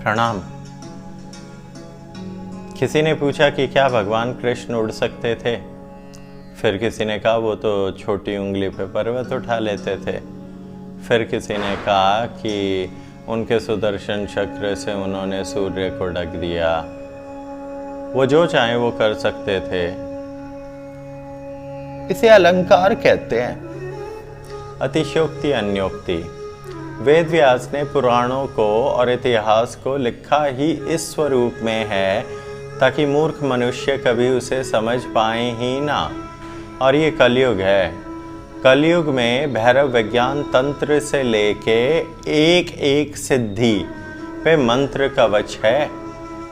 प्रणाम। किसी ने पूछा कि क्या भगवान कृष्ण उड़ सकते थे? फिर किसी ने कहा वो तो छोटी उंगली पे पर्वत उठा लेते थे। फिर किसी ने कहा कि उनके सुदर्शन चक्र से उन्होंने सूर्य को ढक दिया। वो जो चाहे वो कर सकते थे। इसे अलंकार कहते हैं। अतिशयोक्ति अन्योक्ति। वेद व्यास ने पुराणों को और इतिहास को लिखा ही इस स्वरूप में है ताकि मूर्ख मनुष्य कभी उसे समझ पाए ही ना। और ये कलयुग है। कलयुग में भैरव विज्ञान तंत्र से लेके एक एक सिद्धि पे मंत्र कवच है।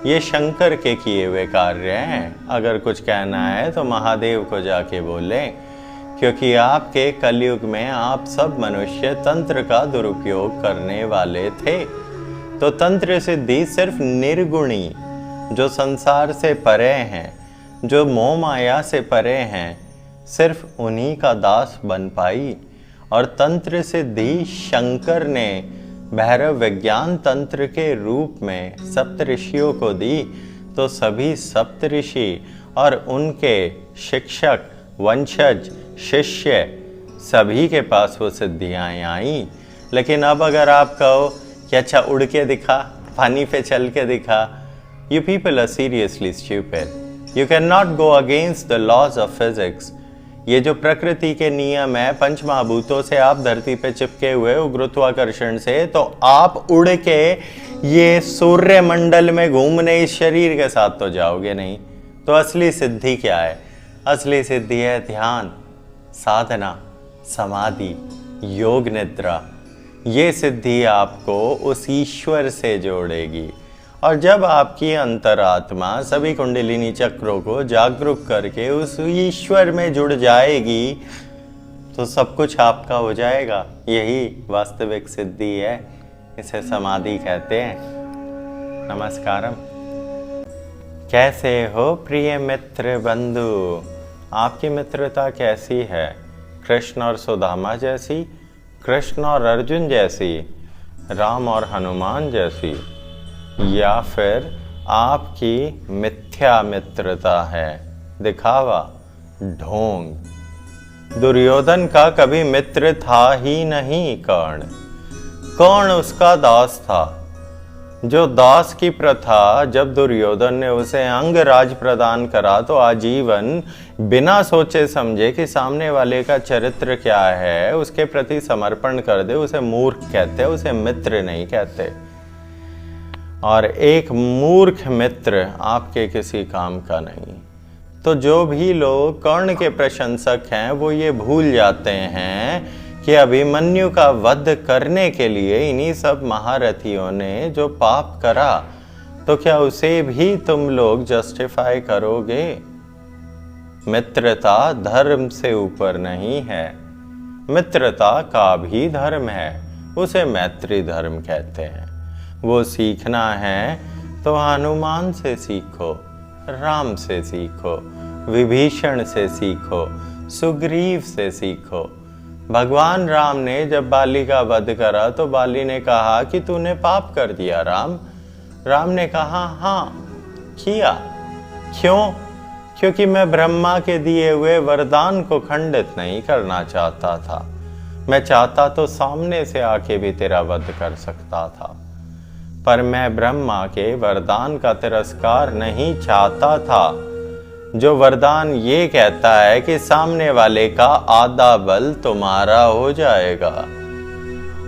ये शंकर के किए हुए कार्य हैं। अगर कुछ कहना है तो महादेव को जाके बोलें, क्योंकि आपके कलयुग में आप सब मनुष्य तंत्र का दुरुपयोग करने वाले थे। तो तंत्र सिद्धि सिर्फ निर्गुणी, जो संसार से परे हैं, जो मोह माया से परे हैं, सिर्फ उन्हीं का दास बन पाई। और तंत्र सिद्धि शंकर ने भैरव विज्ञान तंत्र के रूप में सप्तऋषियों को दी। तो सभी सप्तऋषि और उनके शिक्षक, वंशज, शिष्य, सभी के पास वो सिद्धियाँ आई। लेकिन अब अगर आप कहो कि अच्छा उड़ के दिखा, पानी पे चल के दिखा, you people are seriously stupid. You cannot go against the laws of physics. ये जो प्रकृति के नियम है, पंच महाभूतों से आप धरती पे चिपके हुए हो गुरुत्वाकर्षण से, तो आप उड़ के ये सूर्य मंडल में घूमने इस शरीर के साथ तो जाओगे नहीं। तो असली सिद्धि क्या है? असली सिद्धि है ध्यान, साधना, समाधि, योग निद्रा। ये सिद्धि आपको उस ईश्वर से जोड़ेगी। और जब आपकी अंतरात्मा सभी कुंडलिनी चक्रों को जागरूक करके उस ईश्वर में जुड़ जाएगी तो सब कुछ आपका हो जाएगा। यही वास्तविक सिद्धि है। इसे समाधि कहते हैं। नमस्कारम। कैसे हो प्रिय मित्र बंधु? आपकी मित्रता कैसी है? कृष्ण और सुदामा जैसी, कृष्ण और अर्जुन जैसी, राम और हनुमान जैसी, या फिर आपकी मिथ्या मित्रता है, दिखावा, ढोंग? दुर्योधन का कभी मित्र था ही नहीं कर्ण। कर्ण उसका दास था। जो दास की प्रथा, जब दुर्योधन ने उसे अंगराज प्रदान करा तो आजीवन बिना सोचे समझे कि सामने वाले का चरित्र क्या है उसके प्रति समर्पण कर दे, उसे मूर्ख कहते, उसे मित्र नहीं कहते। और एक मूर्ख मित्र आपके किसी काम का नहीं। तो जो भी लोग कर्ण के प्रशंसक हैं वो ये भूल जाते हैं कि अभिमन्यु का वध करने के लिए इन्हीं सब महारथियों ने जो पाप करा, तो क्या उसे भी तुम लोग जस्टिफाई करोगे? मित्रता धर्म से ऊपर नहीं है। मित्रता का भी धर्म है, उसे मैत्री धर्म कहते हैं। वो सीखना है तो हनुमान से सीखो, राम से सीखो, विभीषण से सीखो, सुग्रीव से सीखो। भगवान राम ने जब बाली का वध करा तो बाली ने कहा कि तूने पाप कर दिया राम। राम ने कहा हाँ किया। क्यों? क्योंकि मैं ब्रह्मा के दिए हुए वरदान को खंडित नहीं करना चाहता था। मैं चाहता तो सामने से आके भी तेरा वध कर सकता था, पर मैं ब्रह्मा के वरदान का तिरस्कार नहीं चाहता था, जो वरदान ये कहता है कि सामने वाले का आधा बल तुम्हारा हो जाएगा।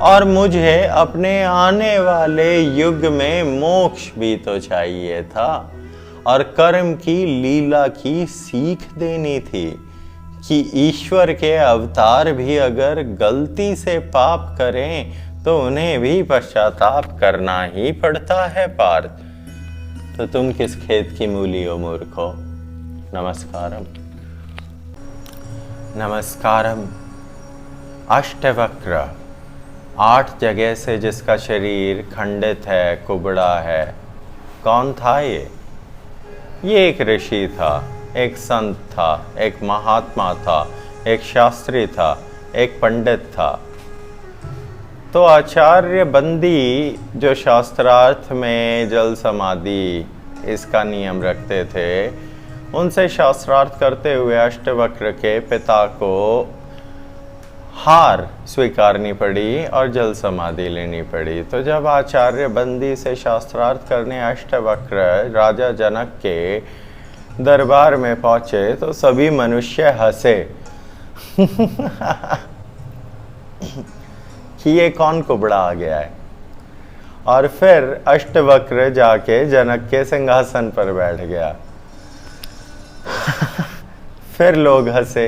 और मुझे अपने आने वाले युग में मोक्ष भी तो चाहिए था, और कर्म की लीला की सीख देनी थी कि ईश्वर के अवतार भी अगर गलती से पाप करें तो उन्हें भी पश्चाताप करना ही पड़ता है पार्थ। तो तुम किस खेत की मूली हो मूर्खो? नमस्कारम। नमस्कारम। अष्टवक्र, 8 जगह से जिसका शरीर खंडित है, कुबड़ा है, कौन था ये? ये एक ऋषि था, एक संत था, एक महात्मा था, एक शास्त्री था, एक पंडित था। तो आचार्य बंदी जो शास्त्रार्थ में जल समाधि इसका नियम रखते थे, उनसे शास्त्रार्थ करते हुए अष्टवक्र के पिता को हार स्वीकारनी पड़ी और जल समाधि लेनी पड़ी। तो जब आचार्य बंदी से शास्त्रार्थ करने अष्टवक्र राजा जनक के दरबार में पहुंचे तो सभी मनुष्य हंसे कि ये कौन कुबड़ा आ गया है। और फिर अष्टवक्र जाके जनक के सिंहासन पर बैठ गया फिर लोग हंसे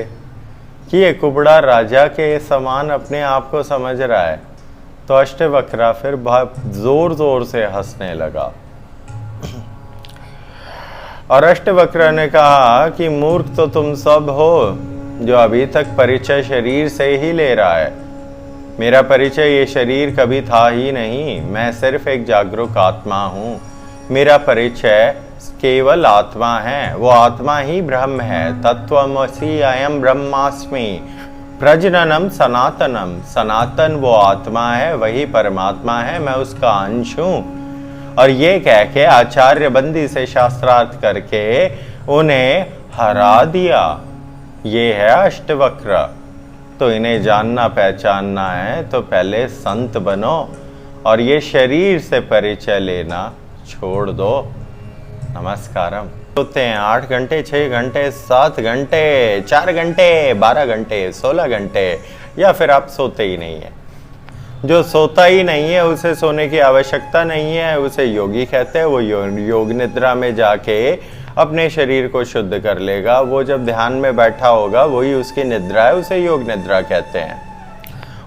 कि ये कुबड़ा राजा के समान अपने आप को समझ रहा है। तो अष्टवक्रा फिर बहुत जोर जोर से हंसने लगा और अष्टवक्र ने कहा कि मूर्ख तो तुम सब हो जो अभी तक परिचय शरीर से ही ले रहा है। मेरा परिचय ये शरीर कभी था ही नहीं। मैं सिर्फ एक जागरूक आत्मा हूँ। मेरा परिचय केवल आत्मा है। वो आत्मा ही ब्रह्म है। तत्वमसि अयम ब्रह्मास्मि प्रजननम सनातनम। सनातन वो आत्मा है, वही परमात्मा है, मैं उसका अंश हूँ। और ये कह के आचार्य बंदी से शास्त्रार्थ करके उन्हें हरा दिया। ये है अष्टवक्र। तो इन्हें जानना पहचानना है तो पहले संत बनो और ये शरीर से परिचय लेना छोड़ दो। नमस्कारम। सोते हैं 8 घंटे, 6 घंटे, 7 घंटे, 4 घंटे, 12 घंटे, 16 घंटे, या फिर आप सोते ही नहीं है। जो सोता ही नहीं है उसे सोने की आवश्यकता नहीं है, उसे योगी कहते हैं। वो योग निद्रा में जाके अपने शरीर को शुद्ध कर लेगा। वो जब ध्यान में बैठा होगा वही उसकी निद्रा है, उसे योग निद्रा कहते हैं।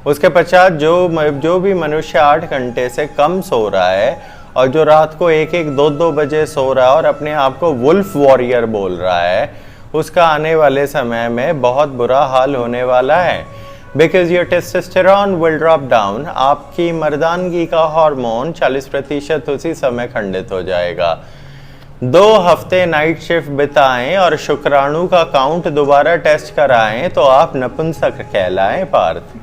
उसके पश्चात जो भी मनुष्य 8 घंटे से कम सो रहा है और जो रात को 1-1, 2-2 बजे सो रहा है और अपने आप को वुल्फ वॉरियर बोल रहा है, उसका आने वाले समय में बहुत बुरा हाल होने वाला है। Because your testosterone will drop down. आपकी मर्दानगी का हार्मोन 40% उसी समय खंडित हो जाएगा। 2 हफ्ते नाइट शिफ्ट बिताएं और शुक्राणु का काउंट दोबारा टेस्ट कराएं तो आप नपुंसक कहलाएं पार्थ।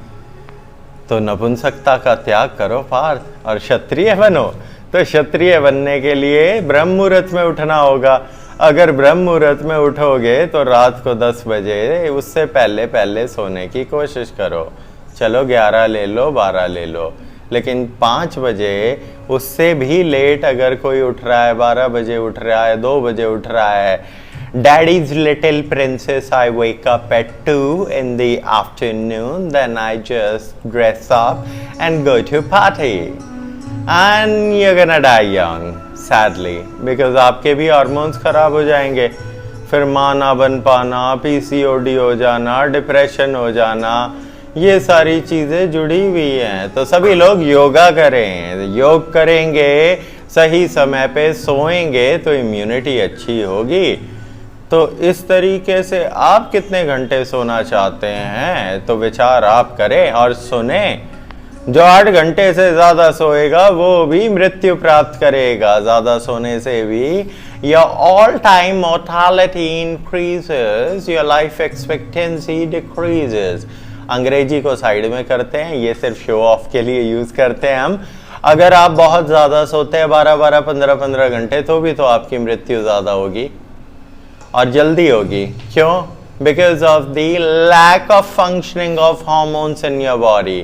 तो नपुंसकता का त्याग करो पार्थ और क्षत्रिय बनो। तो क्षत्रिय बनने के लिए ब्रह्म मुहूर्त में उठना होगा। अगर ब्रह्म मुहूर्त में उठोगे तो रात को 10 बजे उससे पहले सोने की कोशिश करो। चलो 11 ले लो, 12 ले लो, लेकिन 5 बजे उससे भी लेट अगर कोई उठ रहा है, 12 बजे उठ रहा है, 2 बजे उठ रहा है, Daddy's little princess, I wake up at 2 in the afternoon, then I just dress up and go to party. And you're gonna die young, sadly, because आपके भी हार्मोन्स खराब हो जाएंगे। फिर माँ ना बन पाना, PCOD हो जाना, डिप्रेशन हो जाना, ये सारी चीज़ें जुड़ी हुई हैं। तो सभी लोग योगा करें। योग करेंगे, सही समय पे सोएंगे तो इम्यूनिटी अच्छी होगी। तो इस तरीके से आप कितने घंटे सोना चाहते हैं तो विचार आप करें और सुने। जो 8 घंटे से ज़्यादा सोएगा वो भी मृत्यु प्राप्त करेगा। ज़्यादा सोने से भी your all time mortality increases, your life expectancy decreases। अंग्रेजी को साइड में करते हैं, ये सिर्फ शो ऑफ के लिए यूज़ करते हैं हम। अगर आप बहुत ज़्यादा सोते हैं 12-12, 15-15 घंटे तो भी तो आपकी मृत्यु ज़्यादा होगी और जल्दी होगी। क्यों? Because of the lack of functioning of hormones in your body.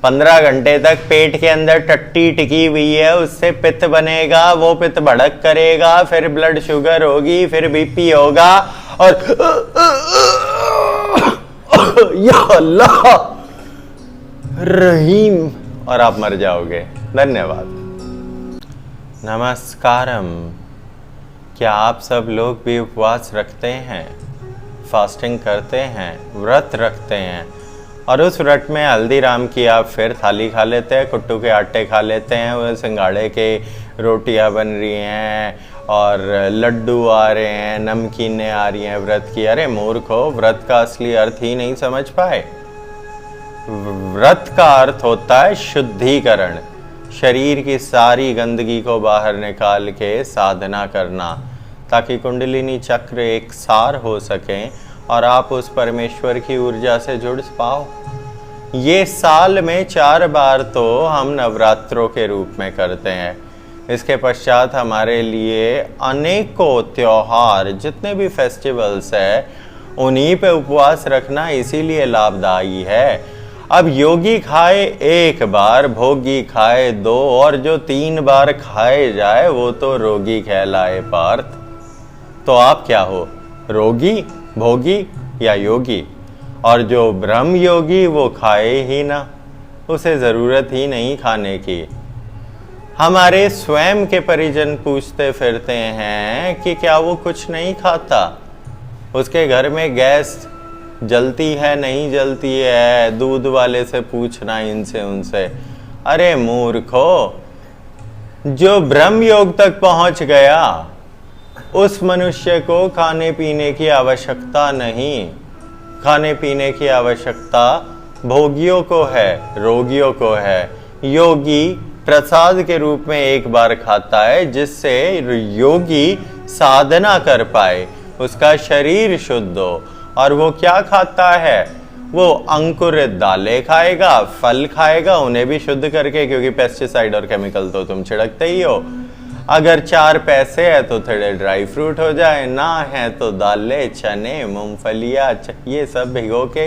15 घंटे तक पेट के अंदर टट्टी टिकी हुई है, उससे पित्त बनेगा, वो पित्त भड़क करेगा, फिर ब्लड शुगर होगी, फिर बीपी होगा और या अल्लाह रहीम, और आप मर जाओगे। धन्यवाद। नमस्कारम। क्या आप सब लोग भी उपवास रखते हैं, फास्टिंग करते हैं, व्रत रखते हैं और उस व्रत में हल्दीराम की आप फिर थाली खा लेते हैं, कुट्टू के आटे खा लेते हैं, वो सिंगाड़े के रोटियां बन रही हैं और लड्डू आ रहे हैं, नमकीनें आ रही हैं व्रत की। अरे मूर्खो, व्रत का असली अर्थ ही नहीं समझ पाए। व्रत का अर्थ होता है शुद्धिकरण। शरीर की सारी गंदगी को बाहर निकाल के साधना करना ताकि कुंडलिनी चक्र एक सार हो सके और आप उस परमेश्वर की ऊर्जा से जुड़ पाओ। ये साल में 4 बार तो हम नवरात्रों के रूप में करते हैं। इसके पश्चात हमारे लिए अनेकों त्योहार, जितने भी फेस्टिवल्स है, उन्हीं पे उपवास रखना इसीलिए लाभदायी है। अब योगी खाए 1 बार, भोगी खाए 2, और जो 3 बार खाए जाए वो तो रोगी कहलाए पार्थ। तो आप क्या हो, रोगी, भोगी या योगी? और जो ब्रह्म योगी वो खाए ही ना, उसे जरूरत ही नहीं खाने की। हमारे स्वयं के परिजन पूछते फिरते हैं कि क्या वो कुछ नहीं खाता, उसके घर में गैस जलती है नहीं जलती है, दूध वाले से पूछना, इनसे उनसे। अरे मूर्खो, जो ब्रह्म योग तक पहुंच गया उस मनुष्य को खाने पीने की आवश्यकता नहीं। खाने पीने की आवश्यकता भोगियों को है, रोगियों को है। योगी प्रसाद के रूप में 1 बार खाता है, जिससे योगी साधना कर पाए, उसका शरीर शुद्ध हो। और वो क्या खाता है? वो अंकुरित दालें खाएगा, फल खाएगा, उन्हें भी शुद्ध करके, क्योंकि पेस्टिसाइड और केमिकल तो तुम छिड़कते ही हो। अगर 4 पैसे है तो थोड़े ड्राई फ्रूट हो जाए, ना है तो दालें, चने, मूंगफलियाँ, ये सब भिगो के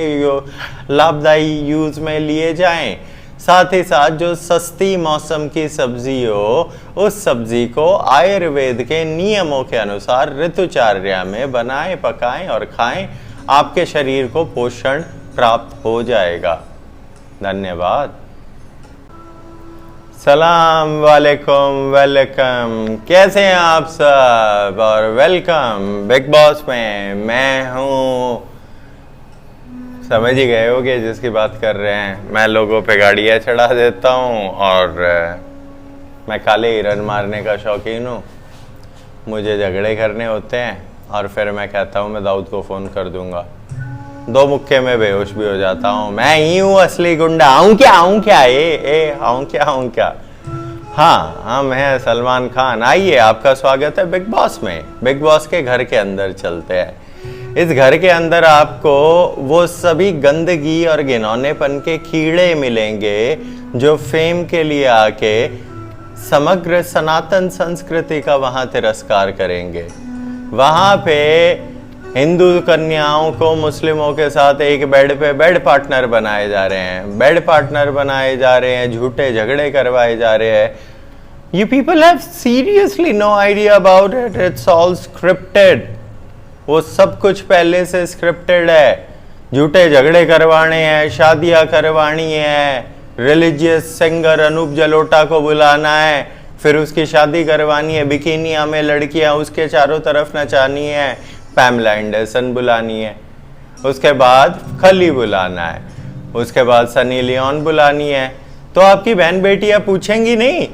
लाभदायी यूज में लिए जाएं। साथ ही साथ जो सस्ती मौसम की सब्जी हो, उस सब्जी को आयुर्वेद के नियमों के अनुसार ऋतुचार्या में बनाएं, पकाएं और खाएं। आपके शरीर को पोषण प्राप्त हो जाएगा। धन्यवाद। सलाम वालेकुम, वेलकम। कैसे हैं आप सब? और वेलकम बिग बॉस में। मैं हूँ, समझ ही गए होगे जिसकी बात कर रहे हैं। मैं लोगों पे गाड़ियाँ चढ़ा देता हूँ और मैं काले हिरन मारने का शौकीन हूँ। मुझे झगड़े करने होते हैं और फिर मैं कहता हूँ मैं दाऊद को फ़ोन कर दूंगा। 2 मुक्के में बेहोश भी हो जाता हूँ। मैं ही हूँ असली गुंडा। आऊँ क्या आऊँ क्या। हाँ, हम हैं सलमान खान। आइए, आपका स्वागत है बिग बॉस में। बिग बॉस के घर के अंदर चलते हैं। इस घर के अंदर आपको वो सभी गंदगी और घिनौनेपन के कीड़े मिलेंगे जो फेम के लिए आके समग्र सनातन संस्कृति का वहां तिरस्कार करेंगे। वहां पे हिंदू कन्याओं को मुस्लिमों के साथ एक बेड पे बेड पार्टनर बनाए जा रहे हैं, झूठे झगड़े करवाए जा रहे हैं। You people have seriously no idea about it. It's all scripted. वो सब कुछ पहले से स्क्रिप्टेड है। झूठे झगड़े करवाने हैं, शादियां करवानी है, रिलीजियस सिंगर अनूप जलोटा को बुलाना है, फिर उसकी शादी करवानी है, बिकिनिया में लड़कियां उसके चारों तरफ नचानी है, पैमला एंडरसन बुलानी है, उसके बाद खली बुलाना है, उसके बाद सनी लियोन बुलानी है। तो आपकी बहन बेटियां पूछेंगी नहीं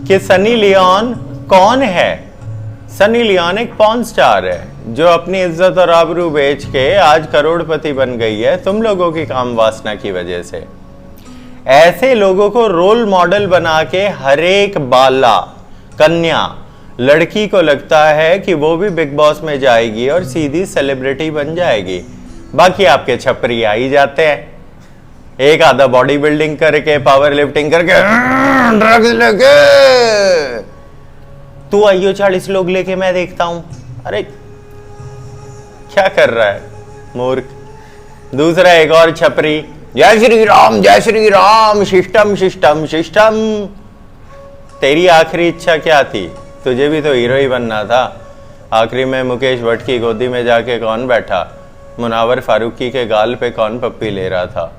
कि सनी लियोन कौन है? सनी लियोन एक पॉर्न स्टार है जो अपनी इज्जत और आबरू बेच के आज करोड़पति बन गई है, तुम लोगों की काम वासना की वजह से। ऐसे लोगों को रोल मॉडल बना के हर एक बाला कन्या लड़की को लगता है कि वो भी बिग बॉस में जाएगी और सीधी सेलिब्रिटी बन जाएगी। बाकी आपके छपरी आ ही जाते हैं, एक आधा बॉडी बिल्डिंग करके, पावर लिफ्टिंग करके, ड्रग्स लेके। तू आइयो 40 लोग लेके मैं देखता हूं। अरे क्या कर रहा है मूर्ख। दूसरा एक और छपरी, जय Shri Ram, system system system. तेरी आखिरी इच्छा क्या थी? तुझे भी तो हीरो ही बनना था। आखिरी में मुकेश भट्ट की गोदी में जाके कौन बैठा? मुनावर फारूकी के गाल पे कौन पप्पी ले रहा था?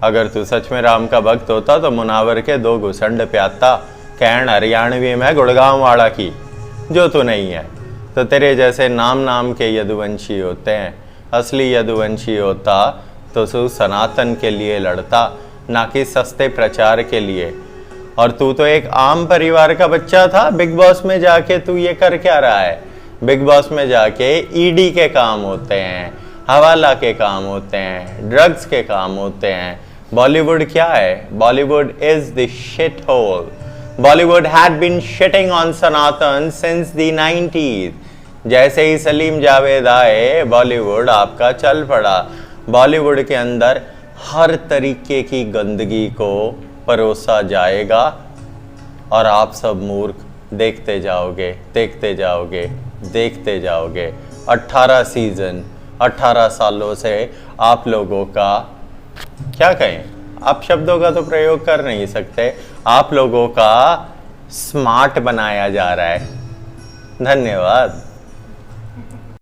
अगर तू सच में राम का भक्त होता तो मुनावर के 2 घुसंड प्याता, कैन हरियाणवी में गुड़गांव वाला की, जो तू नहीं है। तो तेरे जैसे नाम के यदुवंशी होते हैं। असली यदुवंशी होता तो तू सनातन के लिए लड़ता, ना कि सस्ते प्रचार के लिए। और तू तो एक आम परिवार का बच्चा था। बिग बॉस में जाके तू ये कर क्या रहा है? बिग बॉस में जाके ईडी के काम होते हैं, हवाला के काम होते हैं, ड्रग्स के काम होते हैं। बॉलीवुड क्या है? Bollywood is the shit hole. Bollywood had been shitting on Sanatan since the 90s. जैसे ही सलीम जावेद आए, बॉलीवुड आपका चल पड़ा। बॉलीवुड के अंदर हर तरीके की गंदगी को परोसा जाएगा और आप सब मूर्ख देखते जाओगे, देखते जाओगे, देखते जाओगे। 18 सीजन, 18 सालों से आप लोगों का, क्या कहें, आप शब्दों का तो प्रयोग कर नहीं सकते, आप लोगों का स्मार्ट बनाया जा रहा है। धन्यवाद।